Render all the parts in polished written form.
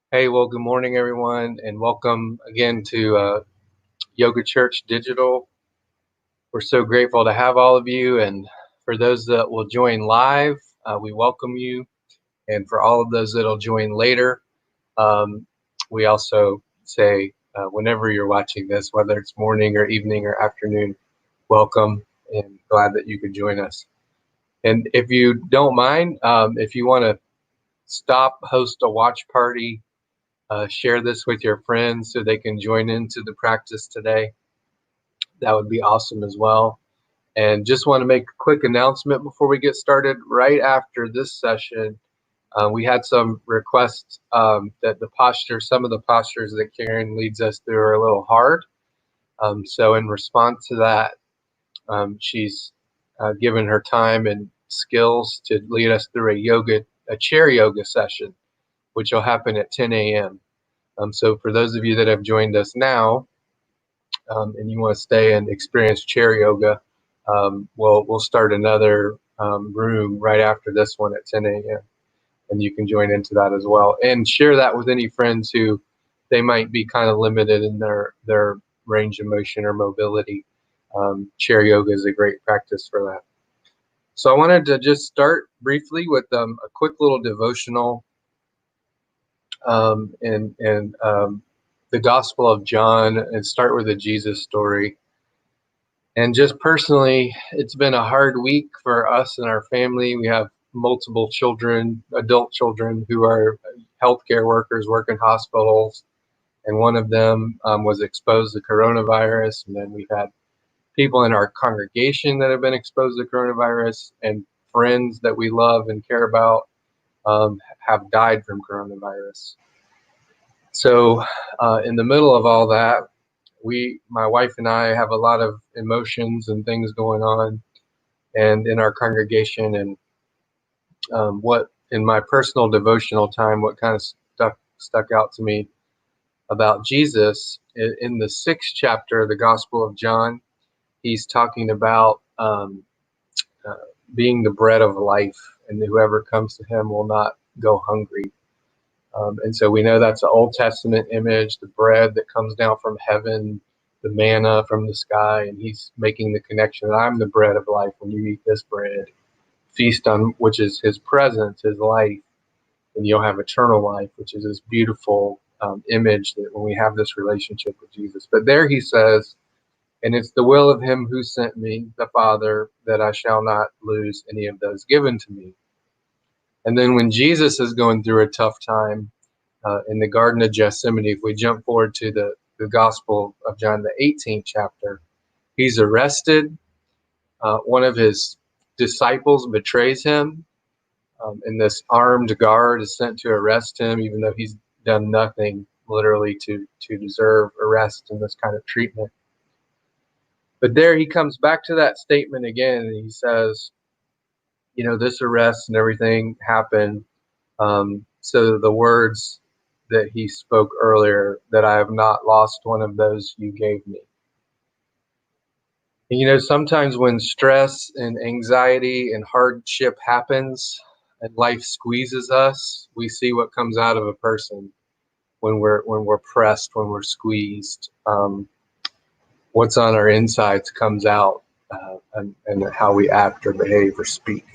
Hey, well, good morning, everyone, and welcome again to Yoga Church Digital. We're so grateful to have all of you, and for those that will join live, we welcome you. And for all of those that will join later, um, we also say whenever you're watching this, whether it's morning or evening or afternoon, welcome and glad that you could join us. And if you don't mind, if you want to stop, host a watch party, share this with your friends so they can join into the practice today. That would be awesome as well. And just want to make a quick announcement before we get started. Right after this session, we had some requests that some of the postures that Karen leads us through are a little hard. So in response to that, she's given her time and skills to lead us through a chair yoga session, which will happen at 10 a.m. So for those of you that have joined us now, and you want to stay and experience chair yoga, we'll start another room right after this one at 10 a.m. And you can join into that as well. And share that with any friends who they might be kind of limited in their range of motion or mobility. Chair yoga is a great practice for that. So I wanted to just start briefly with a quick little devotional in the Gospel of John and start with a Jesus story. And just personally, it's been a hard week for us and our family. We have multiple children, adult children, who are healthcare workers, work in hospitals. And one of them was exposed to coronavirus. And then we've had people in our congregation that have been exposed to coronavirus, and friends that we love and care about have died from coronavirus. So in the middle of all that, my wife and I have a lot of emotions and things going on and in our congregation. And what in my personal devotional time, what kind of stuck out to me about Jesus in the 6th chapter of the Gospel of John, he's talking about uh, being the bread of life, and whoever comes to him will not go hungry. And so we know that's an Old Testament image, the bread that comes down from heaven, the manna from the sky, and he's making the connection that I'm the bread of life. When you eat this bread, feast on which is his presence, his life, and you'll have eternal life, which is this beautiful image that when we have this relationship with Jesus. But there he says, and it's the will of him who sent me, the Father, that I shall not lose any of those given to me. And then when Jesus is going through a tough time in the Garden of Gethsemane, if we jump forward to the Gospel of John, the 18th chapter, he's arrested. One of his disciples betrays him, and this armed guard is sent to arrest him, even though he's done nothing literally to deserve arrest and this kind of treatment. But there he comes back to that statement again, and he says, this arrest and everything happened. So the words that he spoke earlier, that I have not lost one of those you gave me. And, sometimes when stress and anxiety and hardship happens and life squeezes us, we see what comes out of a person when we're pressed, when we're squeezed. What's on our insides comes out, and how we act or behave or speak.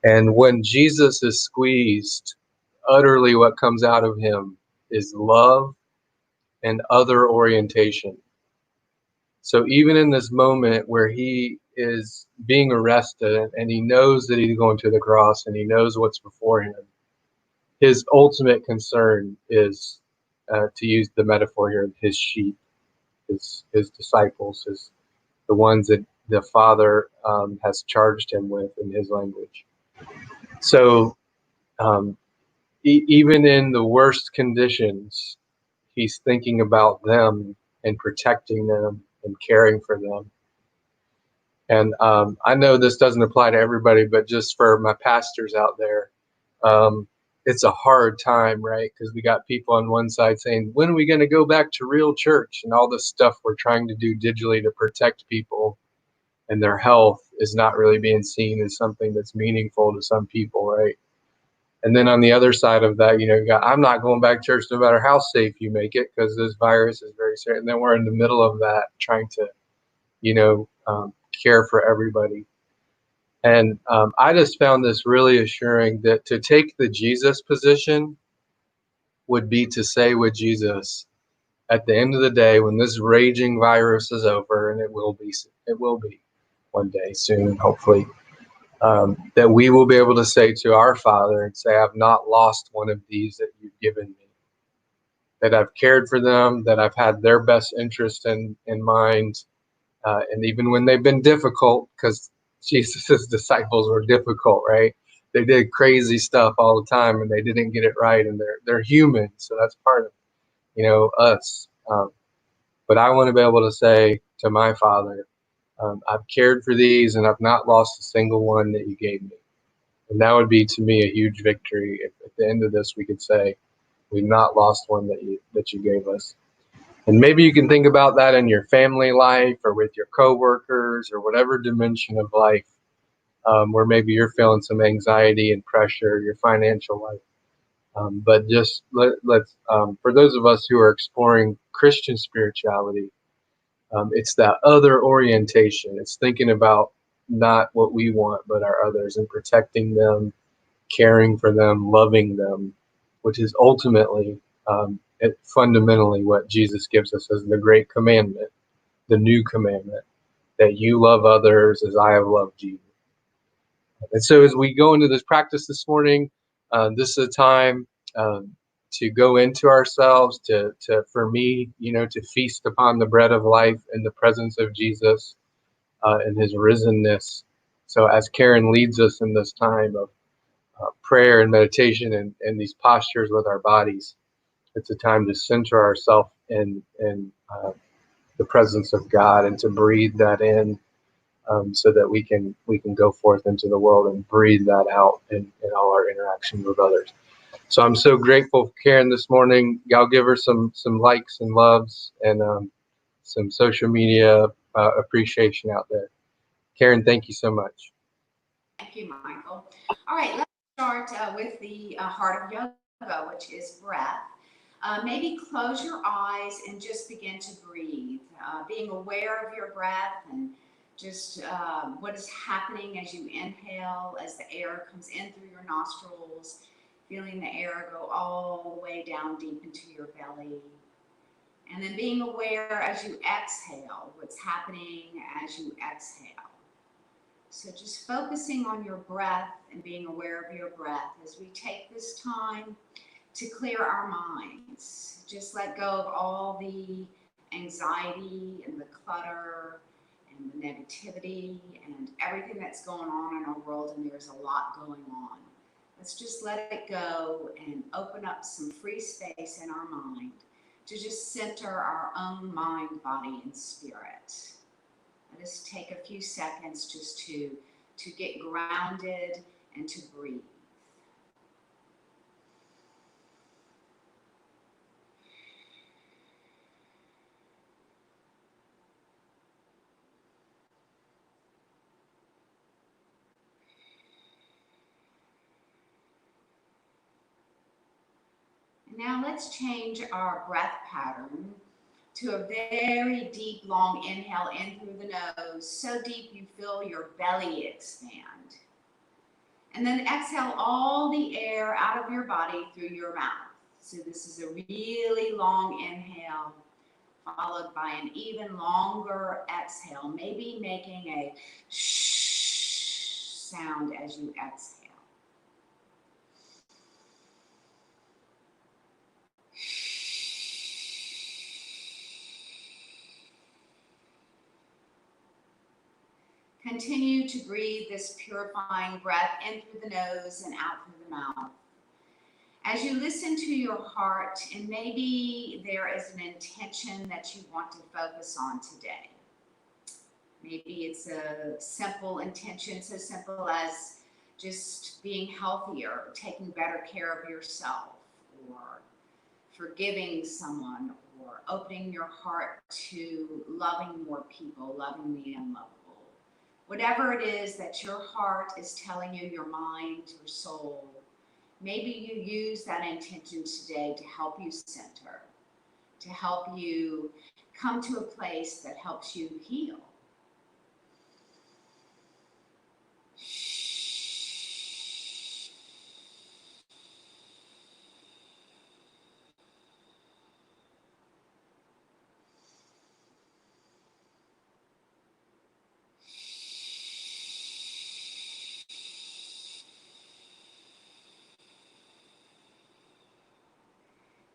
And when Jesus is squeezed, utterly what comes out of him is love and other orientation. So even in this moment where he is being arrested and he knows that he's going to the cross and he knows what's before him, his ultimate concern is, to use the metaphor here, his sheep, his disciples, the ones that the Father has charged him with in his language. So even in the worst conditions, he's thinking about them and protecting them and caring for them. And I know this doesn't apply to everybody, but just for my pastors out there, it's a hard time, right? Because we got people on one side saying, when are we going to go back to real church? And all this stuff we're trying to do digitally to protect people and their health is not really being seen as something that's meaningful to some people, right? And then on the other side of that, you got, I'm not going back to church no matter how safe you make it because this virus is very serious. And then we're in the middle of that trying to, you know, care for everybody. And I just found this really assuring that to take the Jesus position would be to say with Jesus, at the end of the day, when this raging virus is over, and it will be one day soon, hopefully, that we will be able to say to our Father and say, I've not lost one of these that you've given me, that I've cared for them, that I've had their best interest in mind. And even when they've been difficult, because Jesus' disciples were difficult, right? They did crazy stuff all the time and they didn't get it right. And they're human. So that's part of, us. But I want to be able to say to my Father, I've cared for these and I've not lost a single one that you gave me. And that would be to me a huge victory if at the end of this we could say, we've not lost one that you gave us. And maybe you can think about that in your family life or with your coworkers or whatever dimension of life where maybe you're feeling some anxiety and pressure, your financial life. But just let's, for those of us who are exploring Christian spirituality, it's that other orientation. It's thinking about not what we want, but our others and protecting them, caring for them, loving them, which is ultimately, fundamentally what Jesus gives us as the great commandment, the new commandment, that you love others as I have loved you. And so as we go into this practice this morning, this is a time to go into ourselves, to for me, to feast upon the bread of life in the presence of Jesus and his risenness. So as Karen leads us in this time of prayer and meditation and these postures with our bodies, it's a time to center ourselves in the presence of God and to breathe that in, so that we can go forth into the world and breathe that out in all our interactions with others. So I'm so grateful for Karen this morning. Y'all give her some likes and loves and some social media appreciation out there. Karen, thank you so much. Thank you, Michael. All right, let's start with the heart of yoga, which is breath. Maybe close your eyes and just begin to breathe, being aware of your breath and just what is happening as you inhale, as the air comes in through your nostrils, feeling the air go all the way down deep into your belly. And then being aware as you exhale, what's happening as you exhale. So just focusing on your breath and being aware of your breath as we take this time to clear our minds. Just let go of all the anxiety and the clutter and the negativity and everything that's going on in our world, and there's a lot going on. Let's just let it go and open up some free space in our mind to just center our own mind, body, and spirit. Let us take a few seconds just to get grounded and to breathe. And now let's change our breath pattern to a very deep, long inhale in through the nose, so deep you feel your belly expand. And then exhale all the air out of your body through your mouth. So this is a really long inhale, followed by an even longer exhale, maybe making a shh sound as you exhale. Continue to breathe this purifying breath in through the nose and out through the mouth. As you listen to your heart, and maybe there is an intention that you want to focus on today. Maybe it's a simple intention, so simple as just being healthier, taking better care of yourself, or forgiving someone, or opening your heart to loving more people, loving the unlovable. Whatever it is that your heart is telling you, your mind, your soul, Maybe you use that intention today to help you center, to help you come to a place that helps you heal.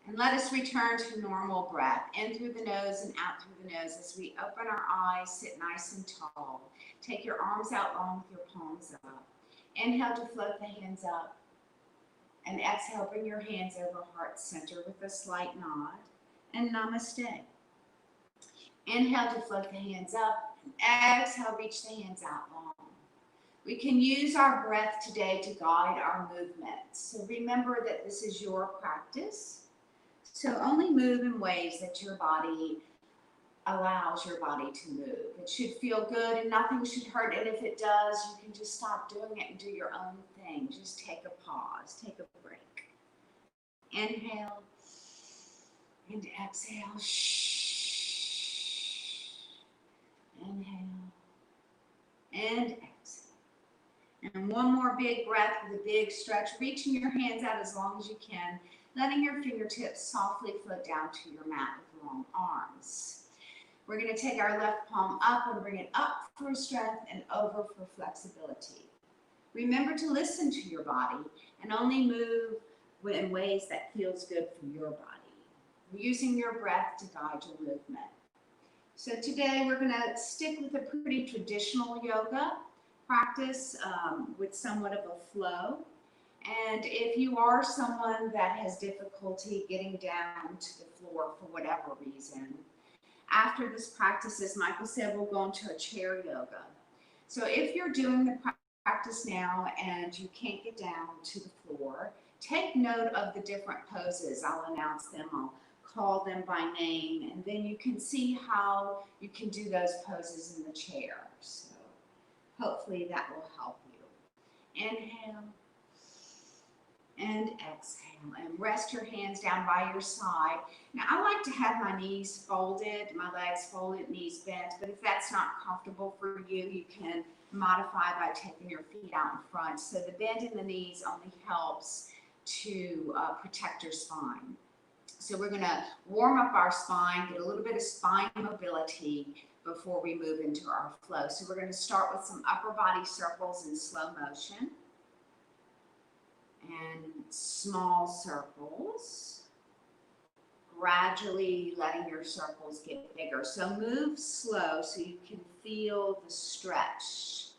And let us return to normal breath, in through the nose and out through the nose as we open our eyes, sit nice and tall. Take your arms out long with your palms up. Inhale to float the hands up. And exhale, bring your hands over heart center with a slight nod. And namaste. Inhale to float the hands up. And exhale, reach the hands out long. We can use our breath today to guide our movements. So remember that this is your practice. So only move in ways that your body allows your body to move. It should feel good and nothing should hurt. And if it does, you can just stop doing it and do your own thing. Just take a pause, take a break. Inhale and exhale. Inhale and exhale. And one more big breath with a big stretch, reaching your hands out as long as you can, letting your fingertips softly float down to your mat with long arms. We're going to take our left palm up and bring it up for strength and over for flexibility. Remember to listen to your body and only move in ways that feels good for your body. Using your breath to guide your movement. So today we're going to stick with a pretty traditional yoga practice with somewhat of a flow. And if you are someone that has difficulty getting down to the floor for whatever reason, after this practice, as Michael said, we'll go into a chair yoga. So if you're doing the practice now and you can't get down to the floor, take note of the different poses. I'll announce them, I'll call them by name, and then you can see how you can do those poses in the chair. So hopefully that will help you. Inhale and exhale, and rest your hands down by your side. Now I like to have my knees folded, my legs folded, knees bent, but if that's not comfortable for you, you can modify by taking your feet out in front. So the bend in the knees only helps to protect your spine. So we're going to warm up our spine, get a little bit of spine mobility before we move into our flow. So we're going to start with some upper body circles in slow motion and small circles, gradually letting your circles get bigger. So move slow so you can feel the stretch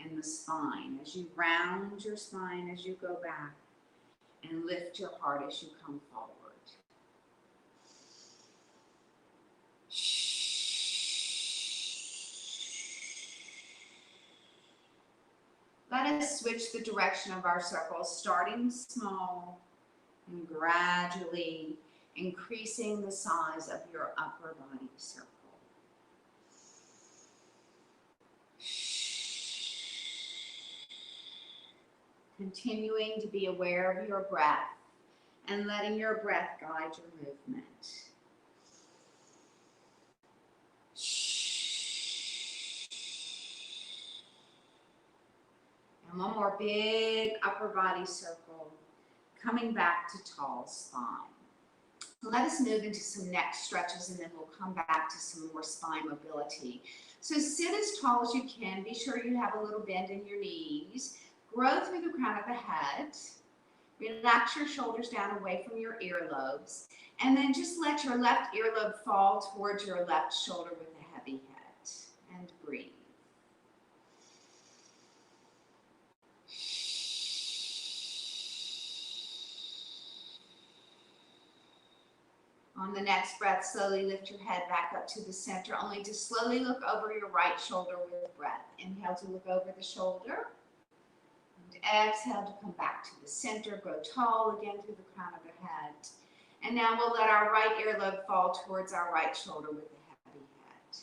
in the spine as you round your spine as you go back and lift your heart as you come forward. Let us switch the direction of our circles, starting small and gradually increasing the size of your upper body circle. Continuing to be aware of your breath and letting your breath guide your movement. And one more big upper body circle, coming back to tall spine. Let us move into some neck stretches and then we'll come back to some more spine mobility. So sit as tall as you can. Be sure you have a little bend in your knees. Grow through the crown of the head. Relax your shoulders down away from your earlobes. And then just let your left earlobe fall towards your left shoulder with a heavy head. And breathe. On the next breath, slowly lift your head back up to the center, only to slowly look over your right shoulder with breath. Inhale to look over the shoulder. And exhale to come back to the center. Grow tall again through the crown of the head. And now we'll let our right earlobe fall towards our right shoulder with a heavy head.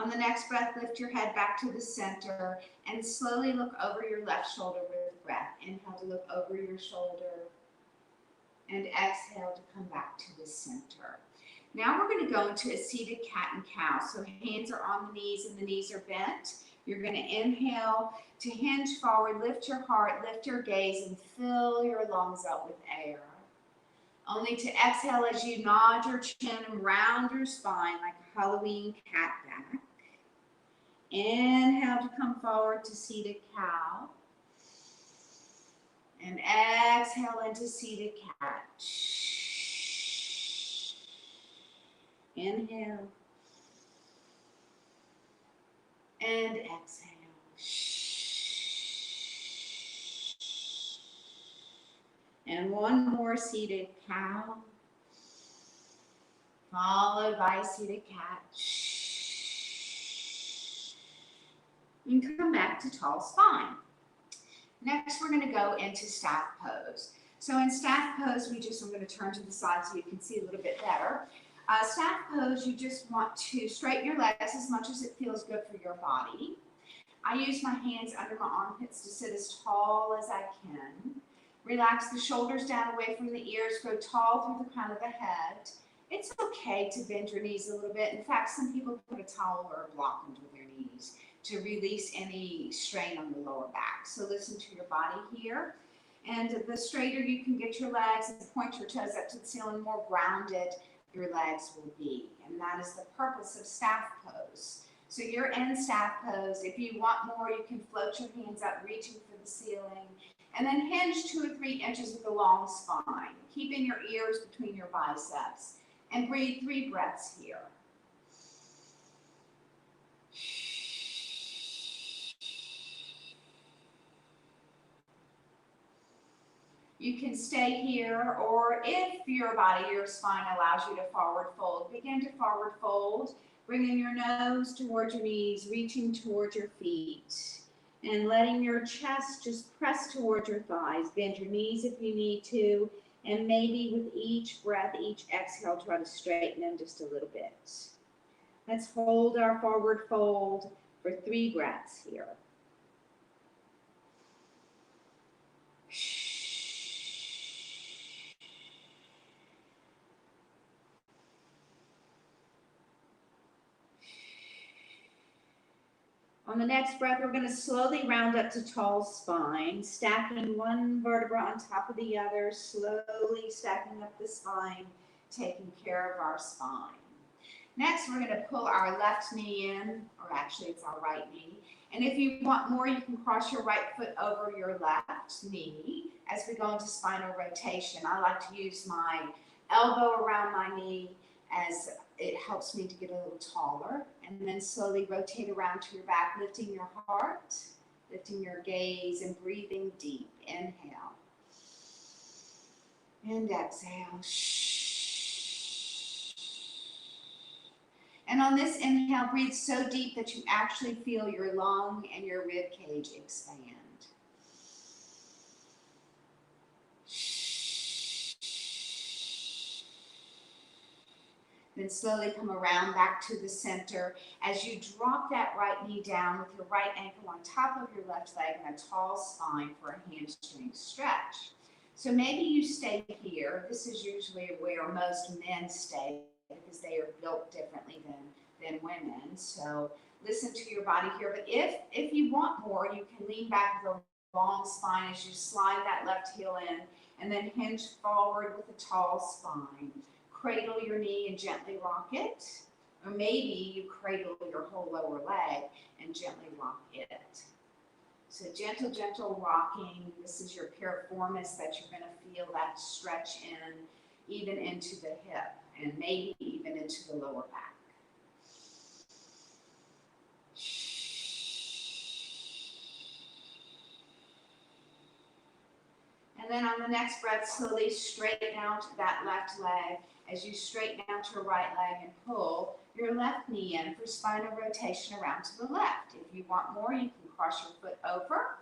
On the next breath, lift your head back to the center and slowly look over your left shoulder with breath. Inhale to look over your shoulder and exhale to come back to the center. Now we're going to go into a seated cat and cow. So hands are on the knees and the knees are bent. You're going to inhale to hinge forward, lift your heart, lift your gaze, and fill your lungs up with air. Only to exhale as you nod your chin and round your spine like a Halloween cat back. Inhale to come forward to seated cow. And exhale into seated cat. Inhale. And exhale. And one more seated cow, followed by seated cat. And come back to tall spine. Next, we're going to go into staff pose. So in staff pose, I'm going to turn to the side so you can see a little bit better. Staff pose, you just want to straighten your legs as much as it feels good for your body. I use my hands under my armpits to sit as tall as I can. Relax the shoulders down away from the ears, grow tall through the crown of the head. It's okay to bend your knees a little bit. In fact, some people put a towel or a block under their knees to release any strain on the lower back. So listen to your body here. And the straighter you can get your legs and point your toes up to the ceiling, more grounded your legs will be. And that is the purpose of staff pose. So you're in staff pose. If you want more, you can float your hands up, reaching for the ceiling. And then hinge 2 or 3 inches with a long spine, keeping your ears between your biceps. And breathe 3 breaths here. You can stay here, or if your body, your spine allows you to forward fold, begin to forward fold, bringing your nose towards your knees, reaching towards your feet, and letting your chest just press towards your thighs. Bend your knees if you need to, and maybe with each breath, each exhale, try to straighten them just a little bit. Let's hold our forward fold for 3 breaths here. On the next breath, we're going to slowly round up to tall spine, stacking one vertebra on top of the other, slowly stacking up the spine, taking care of our spine. Next, we're going to pull our left knee in, or actually it's our right knee. And if you want more, you can cross your right foot over your left knee as we go into spinal rotation. I like to use my elbow around my knee as it helps me to get a little taller, and then slowly rotate around to your back, lifting your heart, lifting your gaze, and breathing deep. Inhale. And exhale. And on this inhale, breathe so deep that you actually feel your lung and your rib cage expand. Then slowly come around back to the center as you drop that right knee down with your right ankle on top of your left leg and a tall spine for a hamstring stretch. So maybe you stay here. This is usually where most men stay because they are built differently than women. So listen to your body here. But if you want more, you can lean back with a long spine as you slide that left heel in and then hinge forward with a tall spine. Cradle your knee and gently rock it, or maybe you cradle your whole lower leg and gently rock it. So gentle, gentle rocking. This is your piriformis that you're going to feel that stretch in, even into the hip, and maybe even into the lower back. And then on the next breath, slowly straighten out that left leg. As you straighten out your right leg and pull your left knee in for spinal rotation around to the left. If you want more, you can cross your foot over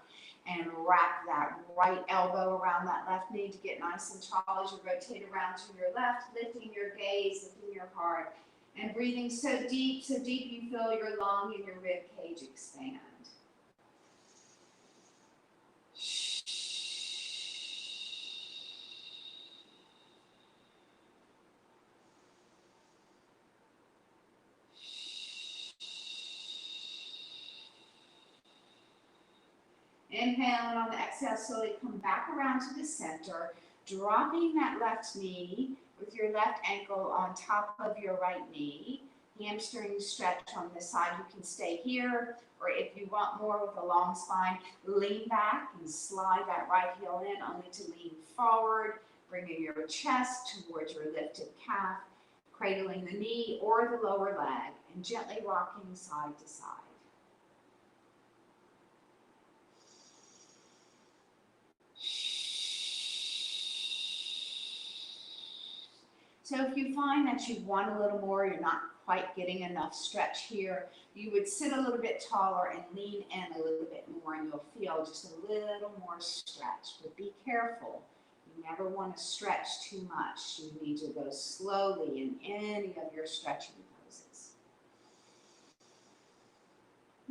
and wrap that right elbow around that left knee to get nice and tall as you rotate around to your left, lifting your gaze, lifting your heart, And breathing so deep you feel your lung and your rib cage expand. Inhale, and on the exhale, slowly come back around to the center, dropping that left knee with your left ankle on top of your right knee. Hamstring stretch on this side. You can stay here, or if you want more with a long spine, lean back and slide that right heel in, only to lean forward, bringing your chest towards your lifted calf, cradling the knee or the lower leg, and gently rocking side to side. So if you find that you want a little more, you're not quite getting enough stretch here, you would sit a little bit taller and lean in a little bit more, and you'll feel just a little more stretch. But be careful. You never want to stretch too much. You need to go slowly in any of your stretching poses.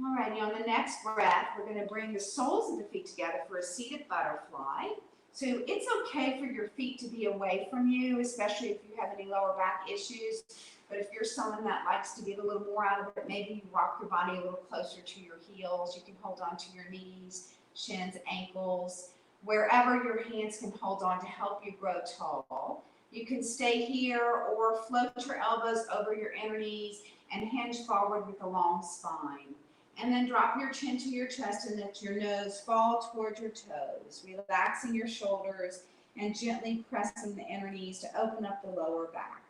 All righty, on the next breath, we're going to bring the soles of the feet together for a seated butterfly. So it's okay for your feet to be away from you, especially if you have any lower back issues. But if you're someone that likes to get a little more out of it, maybe you rock your body a little closer to your heels. You can hold on to your knees, shins, ankles, wherever your hands can hold on to help you grow tall. You can stay here or float your elbows over your inner knees and hinge forward with a long spine. And then drop your chin to your chest and let your nose fall towards your toes, relaxing your shoulders and gently pressing the inner knees to open up the lower back.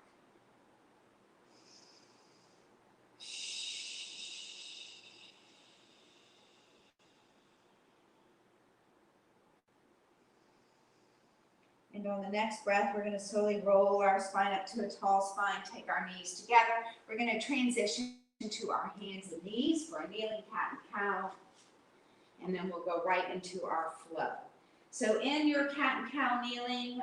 And on the next breath, we're going to slowly roll our spine up to a tall spine, take our knees together. We're going to transition to our hands and knees for a kneeling cat and cow. And then we'll go right into our flow. So in your cat and cow kneeling,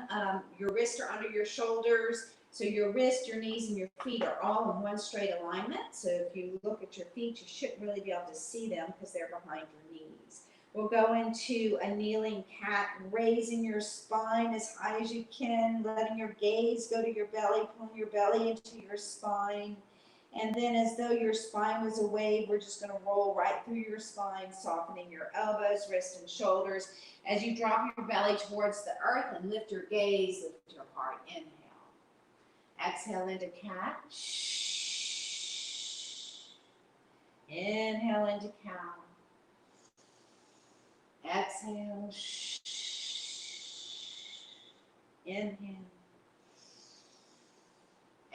your wrists are under your shoulders. So your wrists, your knees, and your feet are all in one straight alignment. So if you look at your feet, you shouldn't really be able to see them because they're behind your knees. We'll go into a kneeling cat, raising your spine as high as you can, letting your gaze go to your belly, pulling your belly into your spine. And then as though your spine was a wave, we're just going to roll right through your spine, softening your elbows, wrists, and shoulders. As you drop your belly towards the earth and lift your gaze, lift your heart. Inhale. Exhale into cat. Inhale into cow. Exhale. Inhale.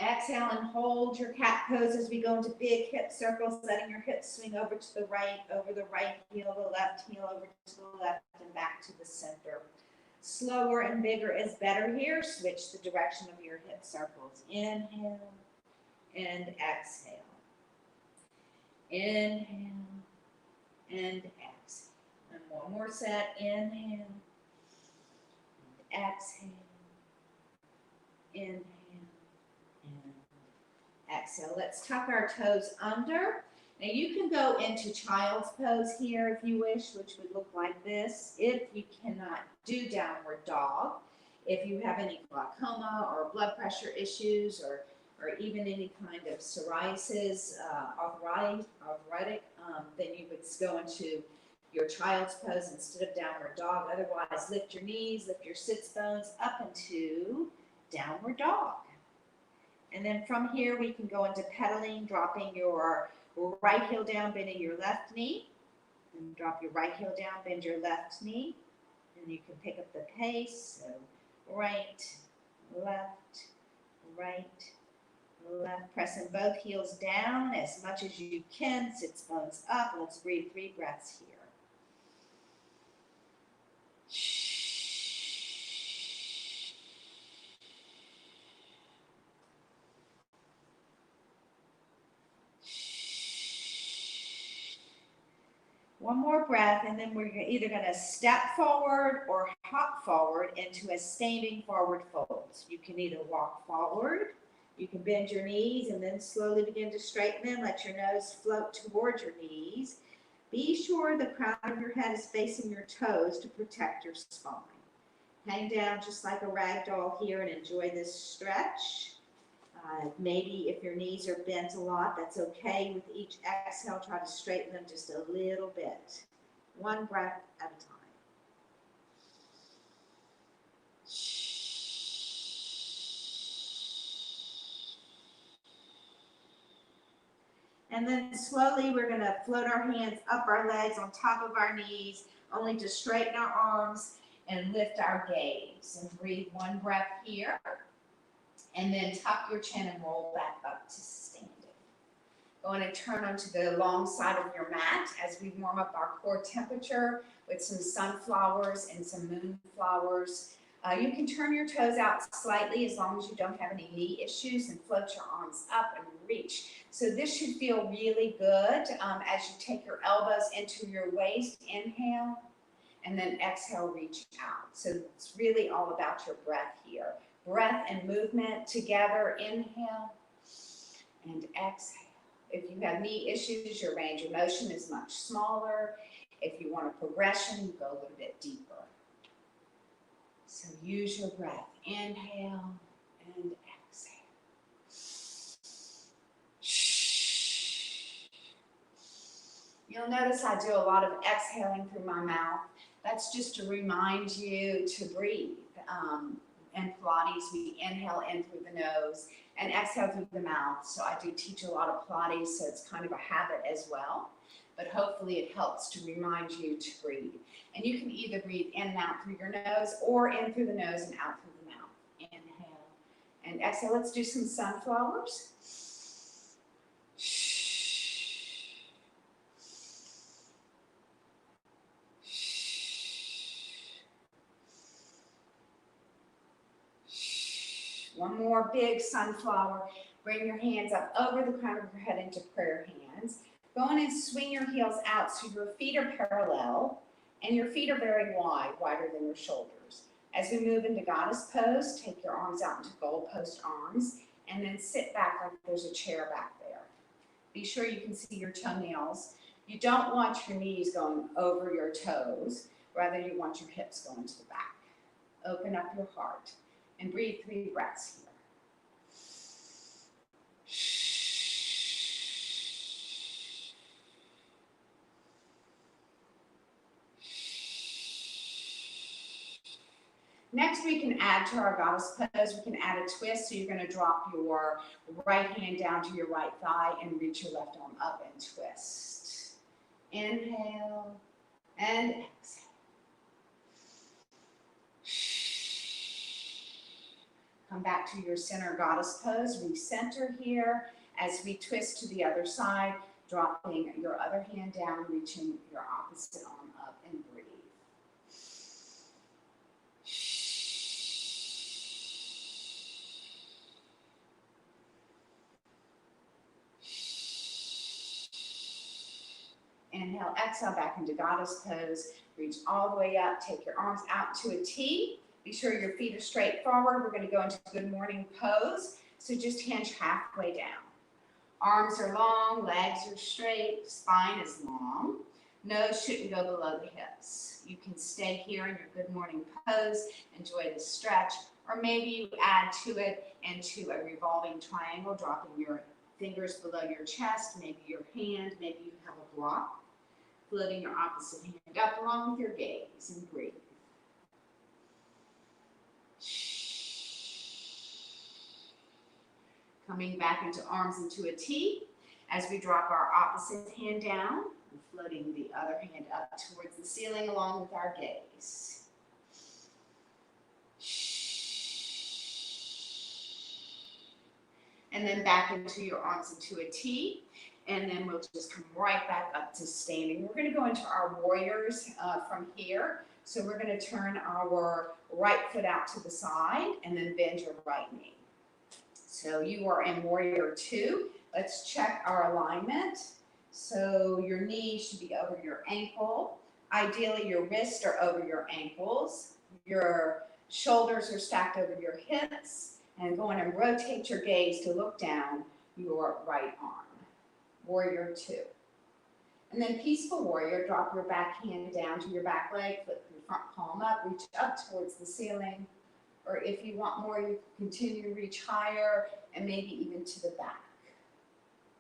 Exhale and hold your cat pose as we go into big hip circles, letting your hips swing over to the right, over the right heel, the left heel over to the left, and back to the center. Slower and bigger is better here. Switch the direction of your hip circles. Inhale and exhale. Inhale and exhale. And one more set. Inhale and exhale. Inhale. Exhale. Let's tuck our toes under. Now you can go into child's pose here if you wish, which would look like this. If you cannot do downward dog, if you have any glaucoma or blood pressure issues or even any kind of psoriasis, arthritic, then you would go into your child's pose instead of downward dog. Otherwise, lift your knees, lift your sits bones up into downward dog. And then from here, we can go into pedaling, dropping your right heel down, bending your left knee. And drop your right heel down, bend your left knee. And you can pick up the pace. So right, left, right, left. Pressing both heels down as much as you can. Sits bones up. Let's breathe 3 breaths here. One more breath, and then we're either going to step forward or hop forward into a standing forward fold. You can either walk forward, You can bend your knees and then slowly begin to straighten them. Let your nose float towards your knees. Be sure the crown of your head is facing your toes to protect your spine. Hang down just like a rag doll here and enjoy this stretch. Maybe if your knees are bent a lot, that's okay. With each exhale, try to straighten them just a little bit. One breath at a time. And then slowly we're going to float our hands up our legs on top of our knees, only to straighten our arms and lift our gaze. And breathe one breath here. And then tuck your chin and roll back up to standing. Going to turn onto the long side of your mat as we warm up our core temperature with some sunflowers and some moonflowers. You can turn your toes out slightly as long as you don't have any knee issues, and float your arms up and reach. So this should feel really good as you take your elbows into your waist. Inhale, and then exhale, reach out. So it's really all about your breath here. Breath and movement together. Inhale and exhale. If you have knee issues, your range of motion is much smaller. If you want a progression, you go a little bit deeper. So use your breath. Inhale and exhale. You'll notice I do a lot of exhaling through my mouth. That's just to remind you to breathe. In Pilates, we inhale in through the nose and exhale through the mouth. So I do teach a lot of Pilates, so it's kind of a habit as well. But hopefully it helps to remind you to breathe. And you can either breathe in and out through your nose or in through the nose and out through the mouth. Inhale and exhale. Let's do some sunflowers. One more big sunflower. Bring your hands up over the crown of your head into prayer hands. Go on and swing your heels out so your feet are parallel and your feet are very wide, wider than your shoulders. As we move into goddess pose, take your arms out into goalpost arms and then sit back like there's a chair back there. Be sure you can see your toenails. You don't want your knees going over your toes. Rather, you want your hips going to the back. Open up your heart. And breathe 3 breaths here. Next, we can add to our goddess pose. We can add a twist. So you're going to drop your right hand down to your right thigh and reach your left arm up and twist. Inhale and exhale. Come back to your center goddess pose. Recenter here as we twist to the other side, dropping your other hand down, reaching your opposite arm up, and breathe. Inhale, exhale, back into goddess pose. Reach all the way up. Take your arms out to a T. Be sure your feet are straight forward. We're going to go into good morning pose. So just hinge halfway down. Arms are long, legs are straight, spine is long. Nose shouldn't go below the hips. You can stay here in your good morning pose, enjoy the stretch, or maybe you add to it into a revolving triangle, dropping your fingers below your chest, maybe your hand, maybe you have a block. Floating your opposite hand up along with your gaze and breathe. Coming back into arms into a T as we drop our opposite hand down and floating the other hand up towards the ceiling along with our gaze. And then back into your arms into a T. And then we'll just come right back up to standing. We're going to go into our warriors from here. So we're going to turn our right foot out to the side and then bend your right knee. So you are in warrior 2. Let's check our alignment. So your knee should be over your ankle. Ideally, your wrists are over your ankles. Your shoulders are stacked over your hips. And go on and rotate your gaze to look down your right arm. Warrior 2. And then peaceful warrior, drop your back hand down to your back leg, flip your front palm up, reach up towards the ceiling. Or if you want more, you can continue to reach higher and maybe even to the back.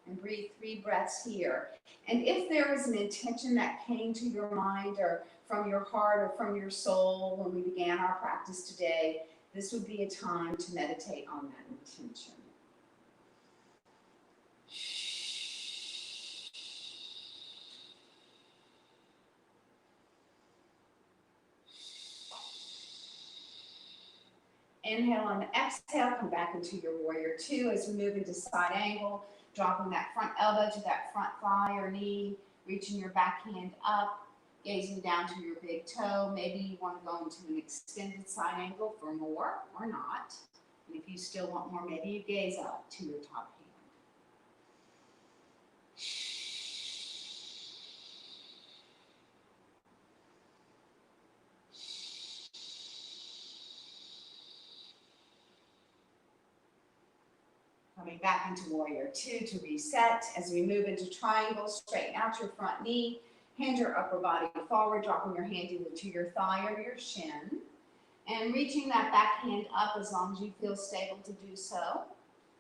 And breathe 3 breaths here. And if there was an intention that came to your mind or from your heart or from your soul when we began our practice today, this would be a time to meditate on that intention. Inhale on the exhale, come back into your warrior 2 as we move into side angle, dropping that front elbow to that front thigh or knee, reaching your back hand up, gazing down to your big toe. Maybe you want to go into an extended side angle for more or not. And if you still want more, maybe you gaze up to your top hand. Coming back into warrior 2 to reset. As we move into triangle, straighten out your front knee, hand your upper body forward, dropping your hand either to your thigh or your shin, and reaching that back hand up as long as you feel stable to do so.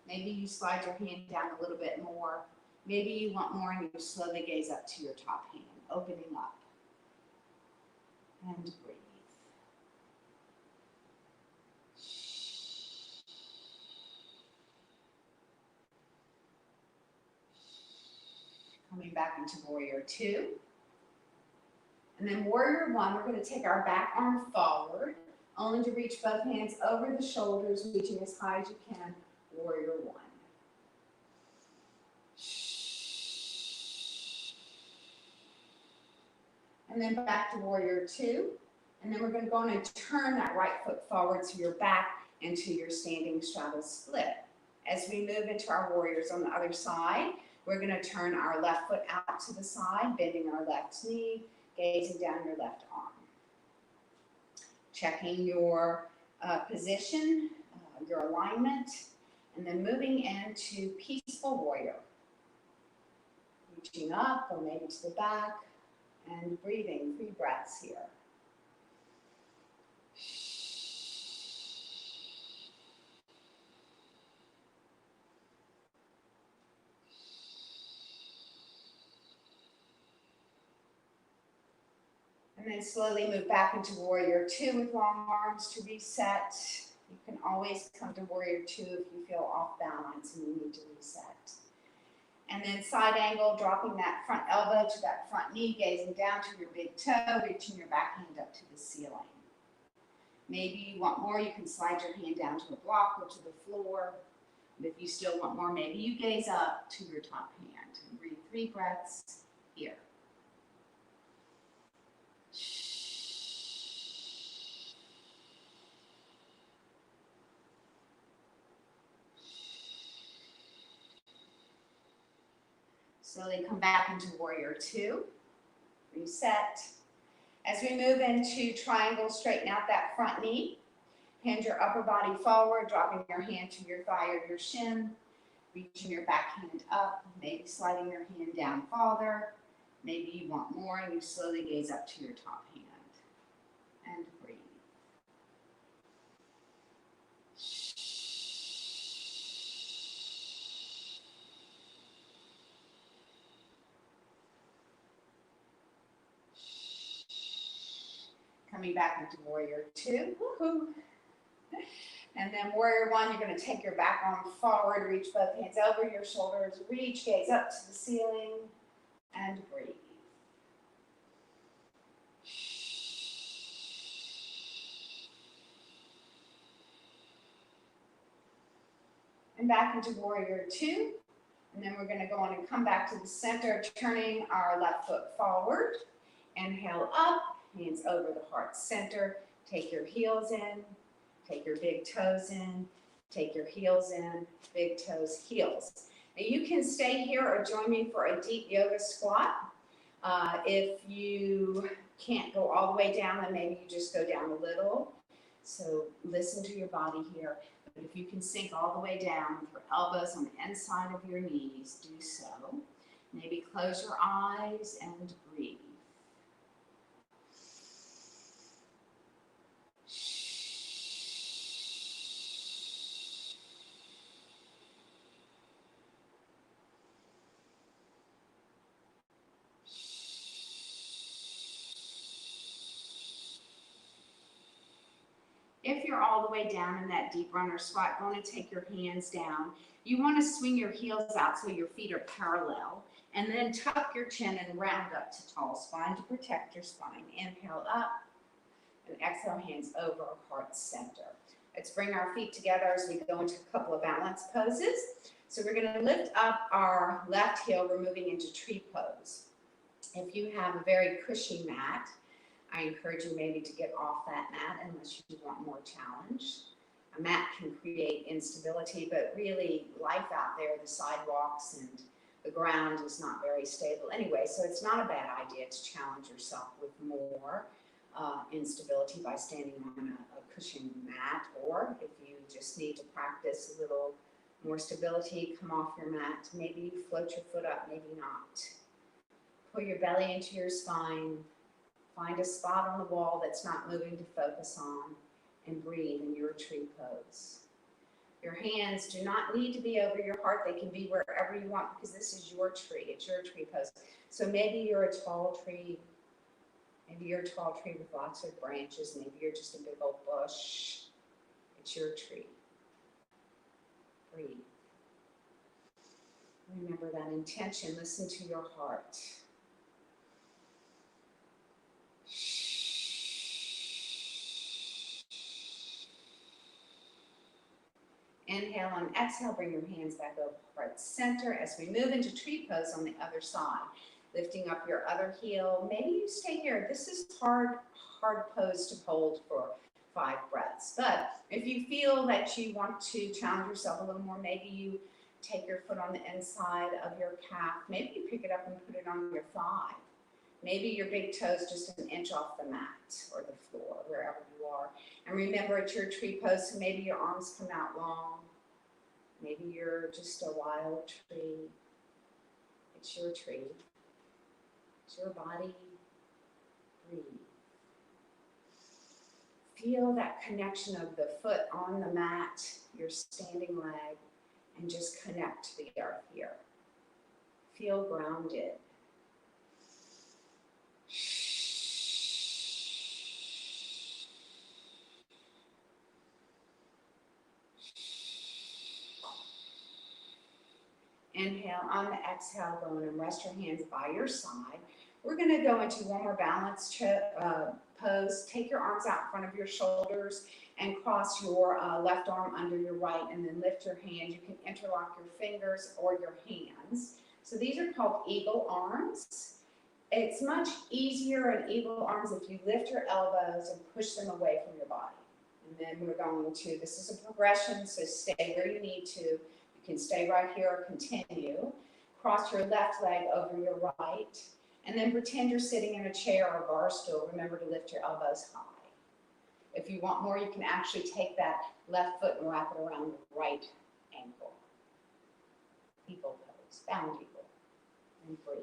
Maybe you slide your hand down a little bit more. Maybe you want more and you slowly gaze up to your top hand, opening up. And breathe. Coming back into warrior 2. And then warrior 1, we're going to take our back arm forward, only to reach both hands over the shoulders, reaching as high as you can, warrior 1. And then back to warrior 2. And then we're going to go on and turn that right foot forward to your back into your standing straddle split. As we move into our warriors on the other side, we're going to turn our left foot out to the side, bending our left knee, gazing down your left arm. Checking your position, your alignment, and then moving into peaceful warrior. Reaching up or maybe to the back and breathing 3 breaths here. And then slowly move back into warrior 2 with long arms to reset. You can always come to warrior 2 if you feel off balance and you need to reset. And then side angle, dropping that front elbow to that front knee, gazing down to your big toe, reaching your back hand up to the ceiling. Maybe you want more, you can slide your hand down to a block or to the floor. And if you still want more, maybe you gaze up to your top hand. And breathe 3 breaths here. Slowly come back into warrior 2. Reset. As we move into triangle, straighten out that front knee. Hand your upper body forward, dropping your hand to your thigh or your shin. Reaching your back hand up, maybe sliding your hand down farther. Maybe you want more and you slowly gaze up to your top hand. And breathe. Coming back into warrior 2. Woohoo! And then warrior 1, you're going to take your back arm forward, reach both hands over your shoulders, reach, gaze up to the ceiling, and breathe. And back into warrior 2. And then we're going to go on and come back to the center, turning our left foot forward. Inhale up, hands over the heart center. Take your heels in, take your big toes in, take your heels in, big toes, heels. Now you can stay here or join me for a deep yoga squat. If you can't go all the way down, then maybe you just go down a little. So listen to your body here. But if you can sink all the way down with your elbows on the inside of your knees, do so. Maybe close your eyes and breathe. If you're all the way down in that deep runner squat, go and take your hands down. You want to swing your heels out so your feet are parallel. And then tuck your chin and round up to tall spine to protect your spine. Inhale up and exhale, hands over heart center. Let's bring our feet together as we go into a couple of balance poses. So we're going to lift up our left heel. We're moving into tree pose. If you have a very cushy mat, I encourage you maybe to get off that mat unless you want more challenge. A mat can create instability, but really life out there, the sidewalks and the ground is not very stable anyway, so it's not a bad idea to challenge yourself with more instability by standing on a cushioned mat, or if you just need to practice a little more stability, come off your mat. Maybe you float your foot up, maybe not. Pull your belly into your spine. Find a spot on the wall that's not moving to focus on, and breathe in your tree pose. Your hands do not need to be over your heart. They can be wherever you want because this is your tree. It's your tree pose. So maybe you're a tall tree. Maybe you're a tall tree with lots of branches. Maybe you're just a big old bush. It's your tree. Breathe. Remember that intention. Listen to your heart. Inhale and exhale, bring your hands back over heart center as we move into tree pose on the other side. Lifting up your other heel. Maybe you stay here. This is hard pose to hold for 5 breaths. But if you feel that you want to challenge yourself a little more, maybe you take your foot on the inside of your calf. Maybe you pick it up and put it on your thigh. Maybe your big toe's just an inch off the mat or the floor, wherever you are. And remember, it's your tree pose, so maybe your arms come out long. Maybe you're just a wild tree. It's your tree. It's your body. Breathe. Feel that connection of the foot on the mat, your standing leg, and just connect to the earth here. Feel grounded. Inhale, on the exhale, go in and rest your hands by your side. We're going to go into one more balance pose. Take your arms out in front of your shoulders and cross your left arm under your right, and then lift your hand. You can interlock your fingers or your hands. So these are called eagle arms. It's much easier in eagle arms if you lift your elbows and push them away from your body. And then we're going to, this is a progression, so stay where you need to. You can stay right here or continue. Cross your left leg over your right, and then pretend you're sitting in a chair or a bar stool. Remember to lift your elbows high. If you want more, you can actually take that left foot and wrap it around the right ankle. Eagle pose, bound eagle, and breathe.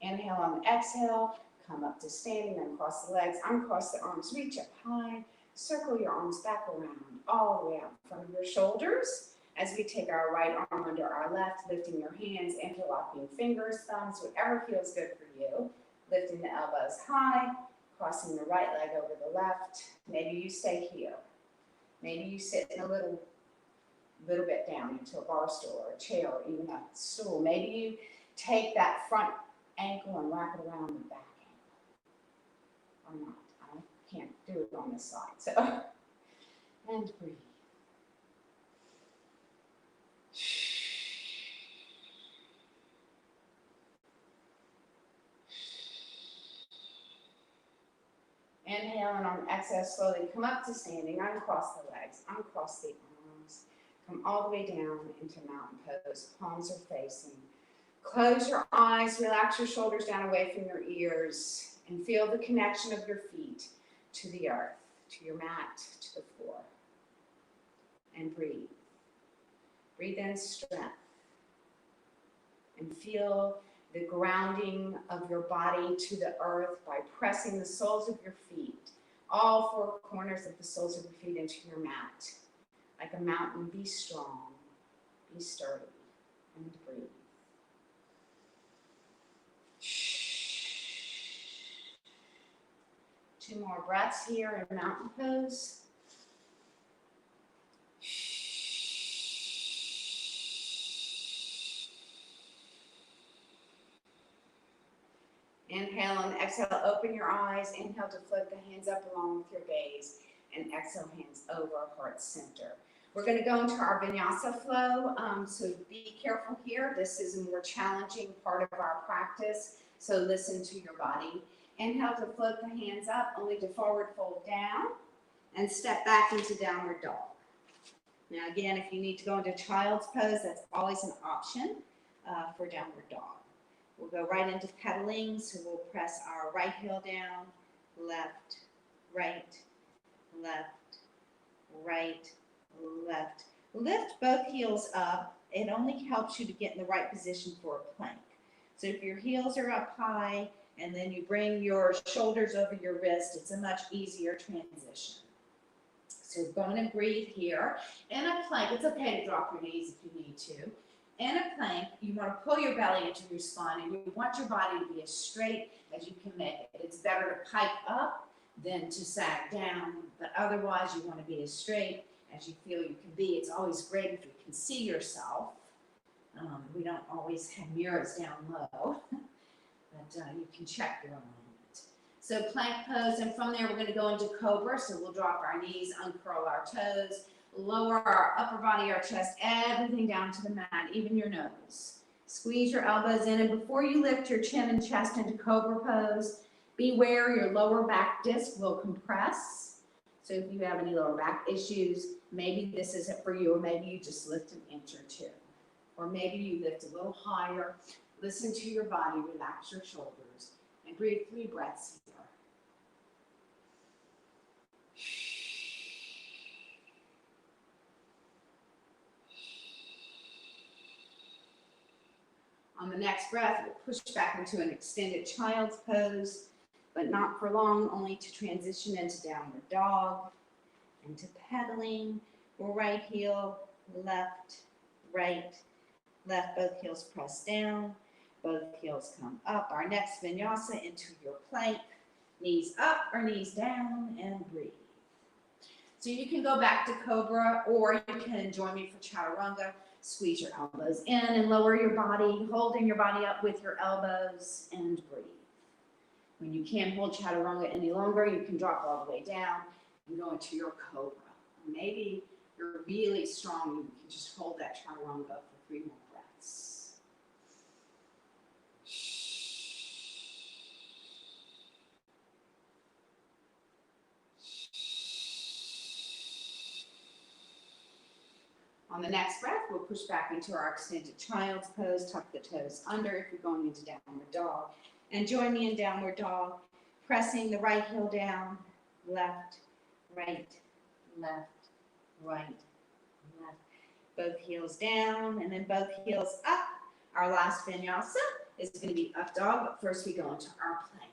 Inhale on the exhale, come up to standing, then cross the legs, uncross the arms, reach up high, circle your arms back around, all the way out in front of your shoulders. As we take our right arm under our left, lifting your hands, interlocking fingers, thumbs, whatever feels good for you. Lifting the elbows high, crossing the right leg over the left. Maybe you stay here. Maybe you sit in a little bit down into a bar stool or a chair or even a stool. Maybe you take that front ankle and wrap it around the back ankle. Or not. I can't do it on this side. So, and breathe. Inhale, and on exhale, slowly come up to standing, uncross the legs, uncross the arms, come all the way down into mountain pose, palms are facing. Close your eyes, relax your shoulders down away from your ears, and feel the connection of your feet to the earth, to your mat, to the floor. And breathe. Breathe in strength. And feel the grounding of your body to the earth by pressing the soles of your feet, all four corners of the soles of your feet into your mat. Like a mountain, be strong, be sturdy, and breathe. Two more breaths here in mountain pose. Inhale and exhale, open your eyes. Inhale to float the hands up along with your gaze. And exhale, hands over heart center. We're going to go into our vinyasa flow, so be careful here. This is a more challenging part of our practice, so listen to your body. Inhale to float the hands up, only to forward fold down, and step back into downward dog. Now again, if you need to go into child's pose, that's always an option for downward dog. We'll go right into pedaling, so we'll press our right heel down, left, right, left, right, left. Lift both heels up. It only helps you to get in the right position for a plank. So if your heels are up high and then you bring your shoulders over your wrist, it's a much easier transition. So we're going to breathe here. In a plank, it's okay to drop your knees if you need to. In a plank, you want to pull your belly into your spine, and you want your body to be as straight as you can make it. It's better to pike up than to sag down, but otherwise you want to be as straight as you feel you can be. It's always great if you can see yourself. We don't always have mirrors down low, but you can check your alignment. So plank pose, and from there we're going to go into cobra. So we'll drop our knees, uncurl our toes, lower our upper body, our chest, everything down to the mat, even your nose. Squeeze your elbows in, and before you lift your chin and chest into cobra pose, beware your lower back disc will compress. So if you have any lower back issues, maybe this isn't for you, or maybe you just lift an inch or two. Or maybe you lift a little higher. Listen to your body, relax your shoulders, and breathe 3 breaths here. On the next breath, we'll push back into an extended child's pose, but not for long, only to transition into downward dog, into pedaling. We'll right heel, left, right, left, both heels press down, both heels come up. Our next vinyasa into your plank, knees up or knees down, and breathe. So you can go back to cobra, or you can join me for chaturanga. Squeeze your elbows in and lower your body, holding your body up with your elbows, and breathe. When you can't hold chaturanga any longer, you can drop all the way down and go into your cobra. Maybe you're really strong, you can just hold that chaturanga for 3 more breaths. On the next breath, we'll push back into our extended child's pose, tuck the toes under if you're going into downward dog. And join me in downward dog, pressing the right heel down, left, right, left, right, left. Both heels down, and then both heels up. Our last vinyasa is going to be up dog, but first we go into our plank.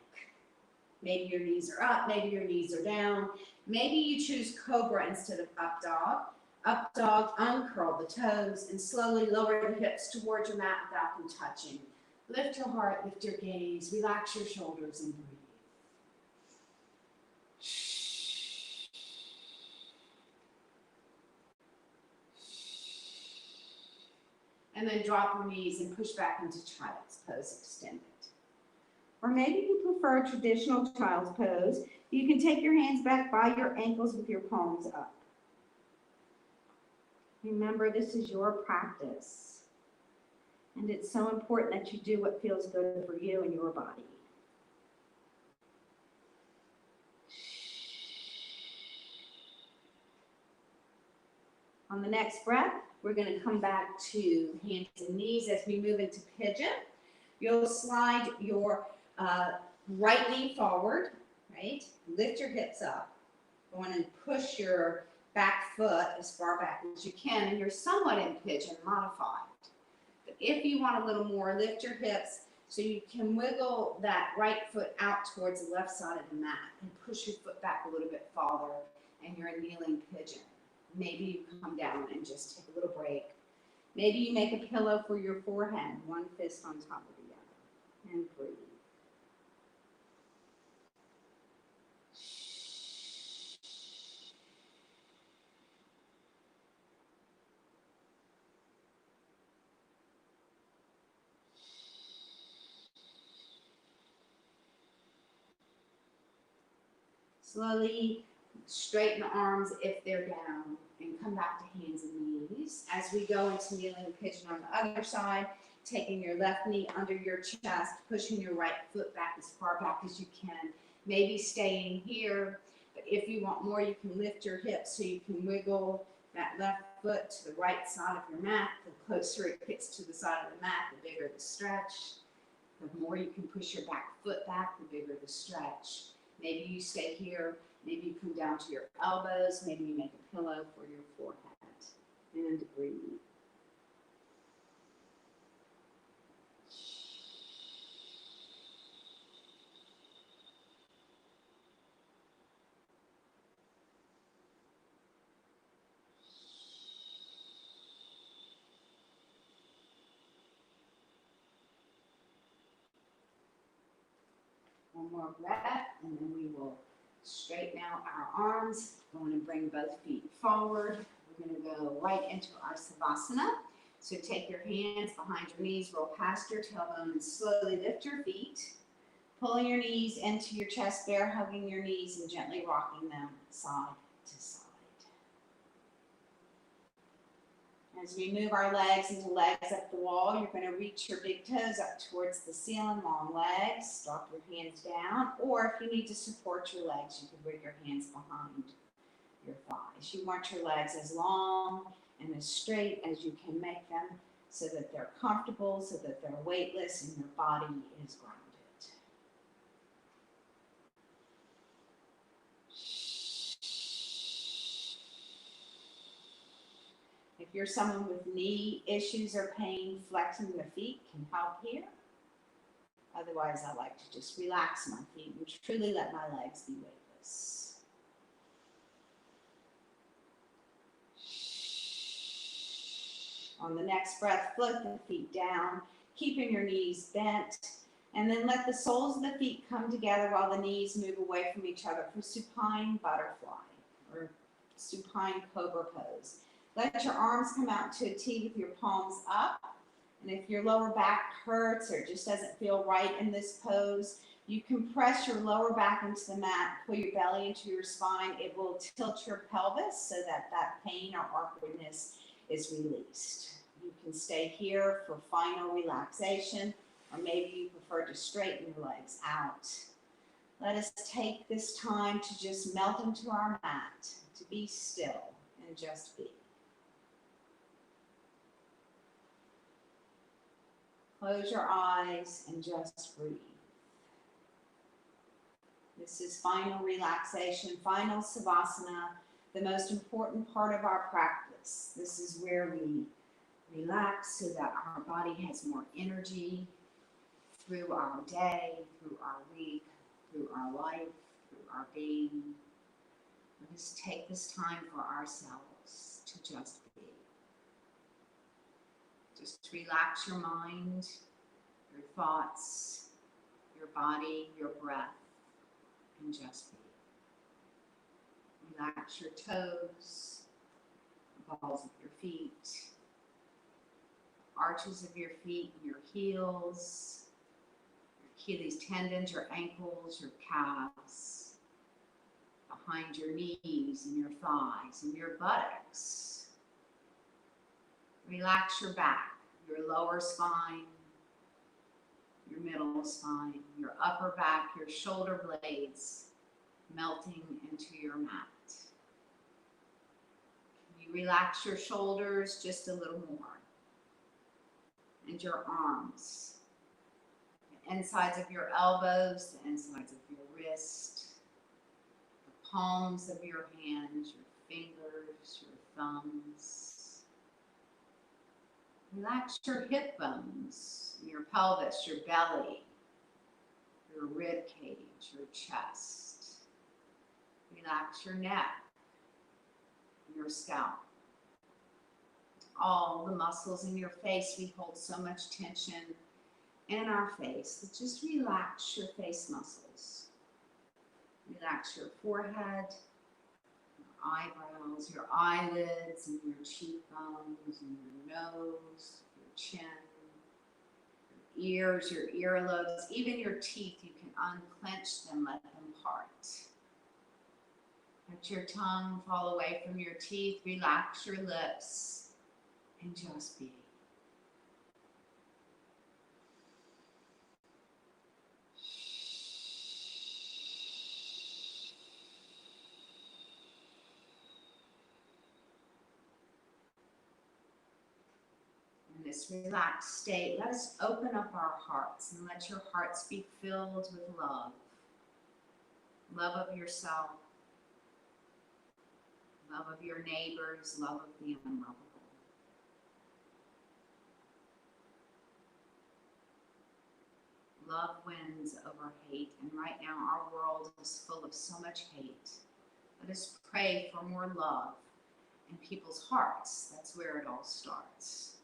Maybe your knees are up, maybe your knees are down. Maybe you choose cobra instead of up dog. Up dog, uncurl the toes, and slowly lower the hips towards your mat without them touching. Lift your heart, lift your gaze, relax your shoulders, and breathe. And then drop your knees and push back into child's pose, extended. Or maybe you prefer traditional child's pose. You can take your hands back by your ankles with your palms up. Remember, this is your practice. And it's so important that you do what feels good for you and your body. On the next breath, we're going to come back to hands and knees as we move into pigeon. You'll slide your right knee forward, right? Lift your hips up. Go on and push your back foot as far back as you can, and you're somewhat in pigeon modified. But if you want a little more, lift your hips so you can wiggle that right foot out towards the left side of the mat and push your foot back a little bit farther, and you're in kneeling pigeon. Maybe you come down and just take a little break. Maybe you make a pillow for your forehead, one fist on top of the other, and breathe. Slowly straighten the arms if they're down and come back to hands and knees. As we go into kneeling pigeon on the other side, taking your left knee under your chest, pushing your right foot back as far back as you can. Maybe staying here, but if you want more, you can lift your hips so you can wiggle that left foot to the right side of your mat. The closer it gets to the side of the mat, the bigger the stretch. The more you can push your back foot back, the bigger the stretch. Maybe you stay here, maybe you come down to your elbows, maybe you make a pillow for your forehead, and breathe. One more breath, and then we will straighten out our arms. Going to bring both feet forward. We're going to go right into our Savasana. So take your hands behind your knees, roll past your tailbone, and slowly lift your feet. Pulling your knees into your chest, bear hugging your knees, and gently rocking them side to side. As we move our legs into legs up the wall, you're going to reach your big toes up towards the ceiling, long legs. Drop your hands down, or if you need to support your legs, you can bring your hands behind your thighs. You want your legs as long and as straight as you can make them so that they're comfortable, so that they're weightless, and your body is grounded. If you're someone with knee issues or pain, flexing the feet can help here. Otherwise, I like to just relax my feet and truly let my legs be weightless. On the next breath, float the feet down, keeping your knees bent, and then let the soles of the feet come together while the knees move away from each other for supine butterfly or supine cobra pose. Let your arms come out to a T with your palms up. And if your lower back hurts or just doesn't feel right in this pose, you can press your lower back into the mat, pull your belly into your spine. It will tilt your pelvis so that that pain or awkwardness is released. You can stay here for final relaxation, or maybe you prefer to straighten your legs out. Let us take this time to just melt into our mat, to be still and just be. Close your eyes and just breathe. This is final relaxation, final Savasana, the most important part of our practice. This is where we relax so that our body has more energy through our day, through our week, through our life, through our being. Let us take this time for ourselves to just be. Just relax your mind, your thoughts, your body, your breath, and just be. Relax your toes, the balls of your feet, arches of your feet, your heels, your Achilles tendons, your ankles, your calves, behind your knees and your thighs and your buttocks. Relax your back, your lower spine, your middle spine, your upper back, your shoulder blades melting into your mat. You relax your shoulders just a little more. And your arms. The insides of your elbows, the insides of your wrist, the palms of your hands, your fingers, your thumbs. Relax your hip bones, your pelvis, your belly, your rib cage, your chest. Relax your neck, your scalp. All the muscles in your face, we hold so much tension in our face. Just relax your face muscles. Relax your forehead, your eyebrows, your eyelids, and your cheekbones, and your nose, your chin, your ears, your earlobes, even your teeth. You can unclench them, let them part. Let your tongue fall away from your teeth. Relax your lips and just be. In this relaxed state, let us open up our hearts and let your hearts be filled with love. Love of yourself, love of your neighbors, love of the unlovable. Love wins over hate, and right now our world is full of so much hate. Let us pray for more love in people's hearts. That's where it all starts.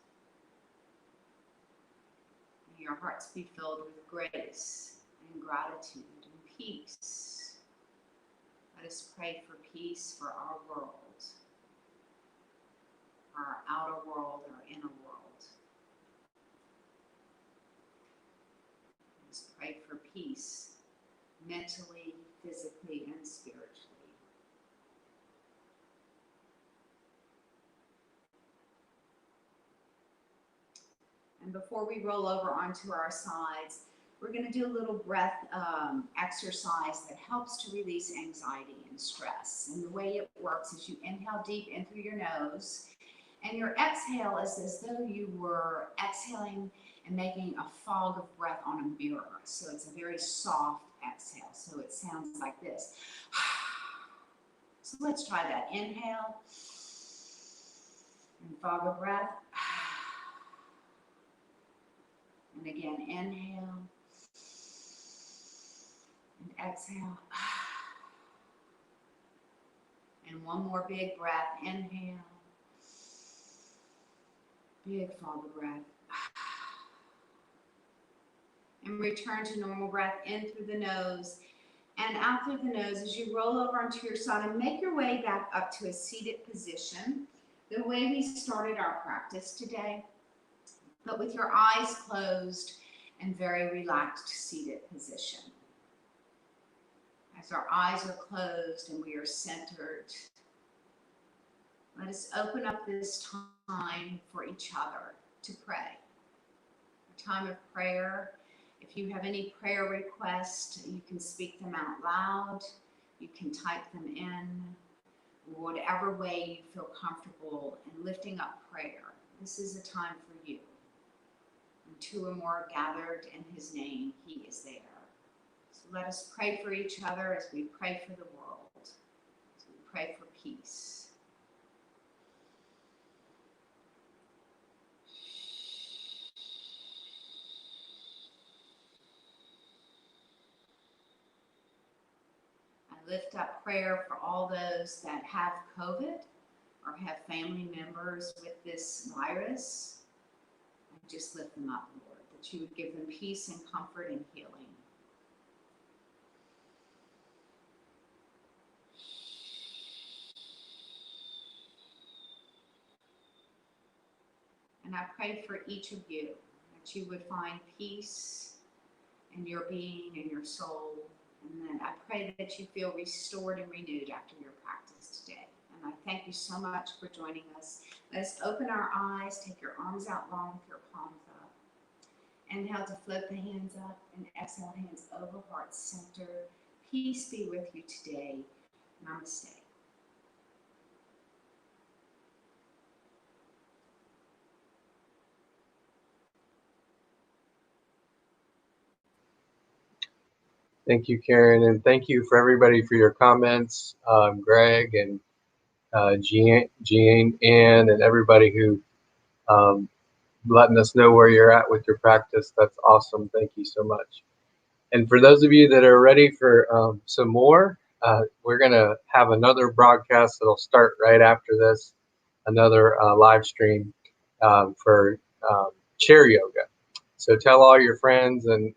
May your hearts be filled with grace and gratitude and peace. Let us pray for peace for our world, our outer world, our inner world. Let us pray for peace mentally, physically, and spiritually. And before we roll over onto our sides, we're going to do a little breath exercise that helps to release anxiety and stress. And the way it works is you inhale deep in through your nose, and your exhale is as though you were exhaling and making a fog of breath on a mirror. So it's a very soft exhale. So it sounds like this. So let's try that. Inhale and fog of breath. And again, inhale and exhale. And one more big breath. Inhale. Big fog of breath. And return to normal breath in through the nose and out through the nose as you roll over onto your side and make your way back up to a seated position, the way we started our practice today, but with your eyes closed and very relaxed seated position. As our eyes are closed and we are centered, let us open up this time for each other to pray. A time of prayer. If you have any prayer requests, you can speak them out loud. You can type them in. Whatever way you feel comfortable in lifting up prayer. This is a time for you. When two or more are gathered in his name, he is there. So let us pray for each other as we pray for the world. As we pray for peace. I lift up prayer for all those that have COVID or have family members with this virus. I just lift them up, Lord, that you would give them peace and comfort and healing. And I pray for each of you that you would find peace in your being and your soul. And then I pray that you feel restored and renewed after your practice today. And I thank you so much for joining us. Let us open our eyes, take your arms out long with your palms up. Inhale to float the hands up and exhale, hands over heart center. Peace be with you today. Namaste. Thank you, Karen, and thank you for everybody for your comments, Greg and Jean, Ann, and everybody who um, letting us know where you're at with your practice. That's awesome. Thank you so much. And for those of you that are ready for some more, we're going to have another broadcast that'll start right after this, another live stream for chair yoga. So tell all your friends and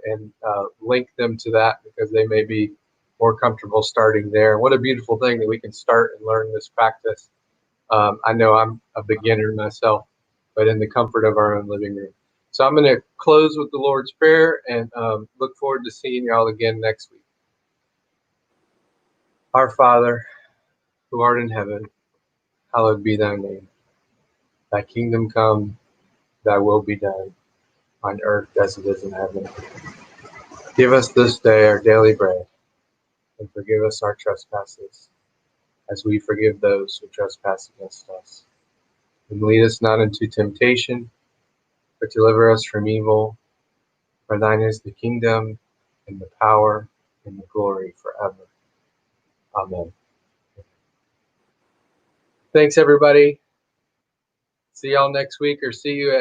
link them to that because they may be more comfortable starting there. What a beautiful thing that we can start and learn this practice. I know I'm a beginner myself, but in the comfort of our own living room. So I'm going to close with the Lord's Prayer and look forward to seeing y'all again next week. Our Father, who art in heaven, hallowed be thy name. Thy kingdom come, thy will be done, on earth as it is in heaven. Give us this day our daily bread, and forgive us our trespasses, as we forgive those who trespass against us. And lead us not into temptation, but deliver us from evil. For thine is the kingdom, and the power, and the glory forever. Amen. Thanks, everybody. See y'all next week, or see you at